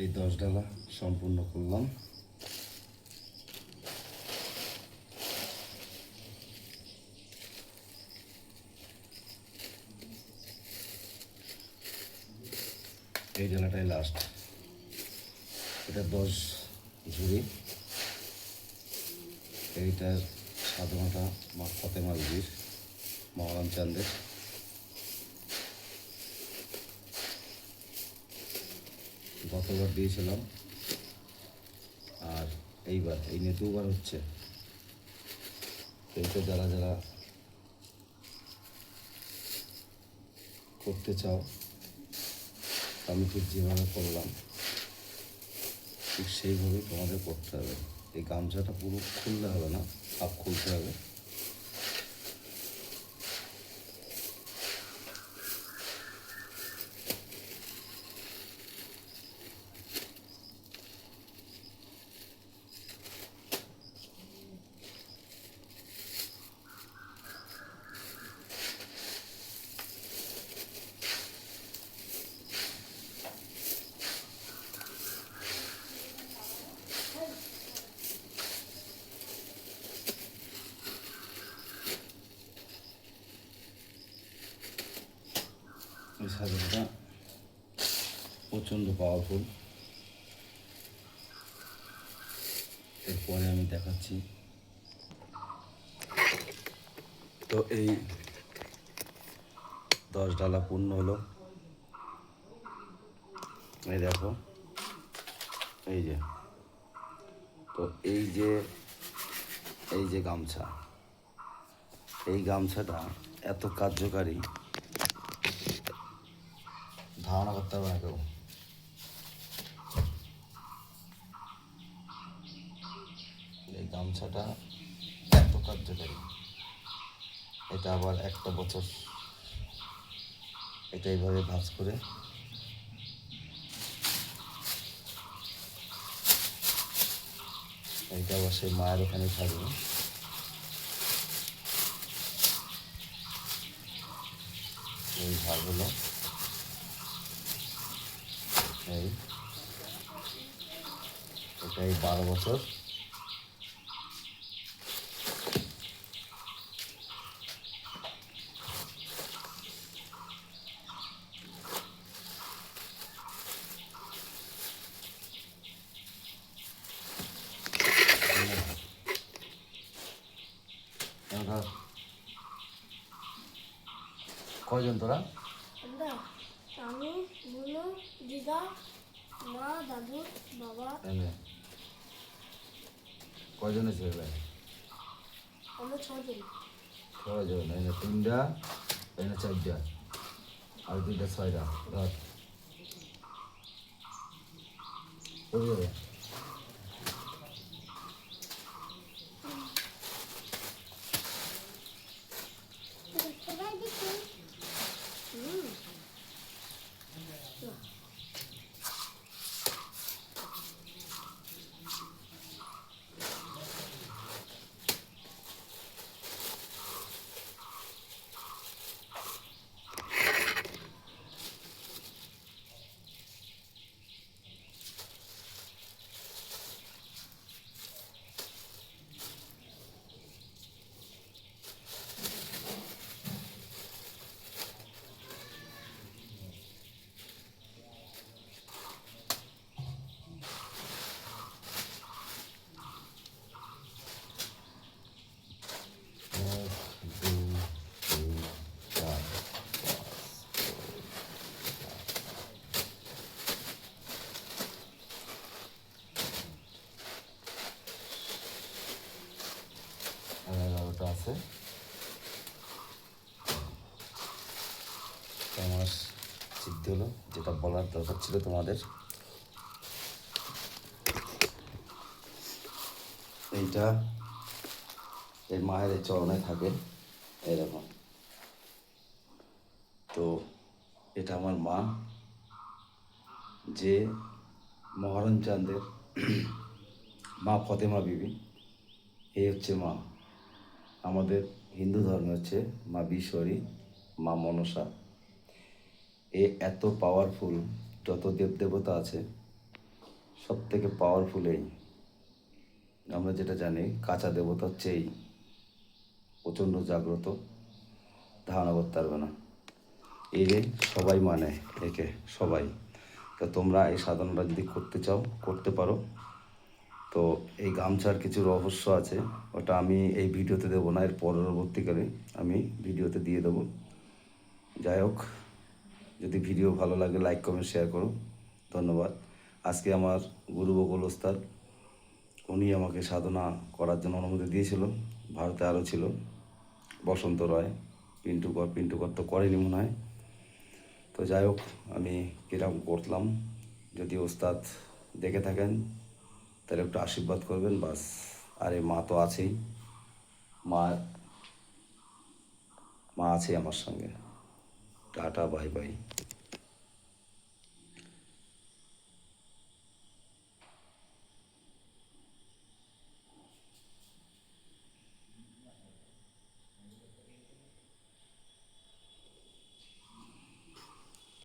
এই 10 ডালা সম্পূর্ণ করলাম। এই ডালাটাই লাস্ট। এটা 10 ঝুড়ি। এইটার সাধনাটা মা ফতেমা বিবির, মহারাম চাঁদের। গতবার দিয়েছিলাম, আর এইবার এই নিয়ে 2বার হচ্ছে। এইটা যারা যারা করতে চাও, আমি ঠিক যেভাবে করলাম ঠিক সেইভাবেই তোমাদের করতে হবে। এই গামছাটা পুরো খুললে হবে না, হাফ খুলতে হবে। এই সাজাটা প্রচণ্ড পাওয়ারফুল। এরপরে আমি দেখাচ্ছি। তো এই 10 ডালা পূর্ণ হলো। এই দেখো, এই যে, তো এই যে গামছা, এই গামছাটা এত কার্যকারী, ধারণা করতে হবে না কেউ। এই গামছাটা এত কার্যকারী, এটা আবার একটা বছর এটা এইভাবে ভাঁজ করে এইটা আবার সেই মায়ের ওখানে থাকবে। এই ভাগ হলো, এটাই 12 বছর। কয়জন তোরা? আমি, বুনু, দিদা, মা, দাদু, বাবা। কয়জন ছেলে? আমরা 6 জন। 6 জন। এনে 3টা, এনে 4টা, আর 2টা 6টা। ধর পড়ে যাবে। আছে আমার সিদ্ধ হলো, যেটা বলার দরকার ছিল তোমাদের। এইটা এই মায়ের এই চরণে থাকে এরকম। তো এটা আমার মা, যে মহারাম চাঁদের মা ফতেমা বিবি। এই হচ্ছে মা। আমাদের হিন্দু ধর্মে হচ্ছে মা বিশ্বরী, মা মনসা। এ এত পাওয়ারফুল, যত দেবদেবতা আছে সব থেকে পাওয়ারফুল এই, আমরা যেটা জানি কাঁচা দেবতা হচ্ছে এই, প্রচণ্ড জাগ্রত, ধারণা করতে পারবে না। এই যে সবাই মানে একে, সবাই। তো তোমরা এই সাধনাটা যদি করতে চাও করতে পারো। তো এই গামছার কিছু রহস্য আছে, ওটা আমি এই ভিডিওতে দেবো না, এর পরবর্তীকালে আমি ভিডিওতে দিয়ে দেবো। যাই হোক, যদি ভিডিও ভালো লাগে লাইক কমেন্ট শেয়ার করো। ধন্যবাদ। আজকে আমার গুরু বকুল ওস্তাদ, উনি আমাকে সাধনা করার জন্য অনুমতি দিয়েছিল। ভারতে আরও ছিল বসন্ত রয়, পিন্টু কর তো করেনি মনে হয়। তো যাই হোক, আমি কিরকম করলাম, যদি ওস্তাদ দেখে থাকেন তাহলে একটু আশীর্বাদ করবেন বাস। আরে মা তো আছেই, মা মা আছে আমার সঙ্গে। Tata, bye bye.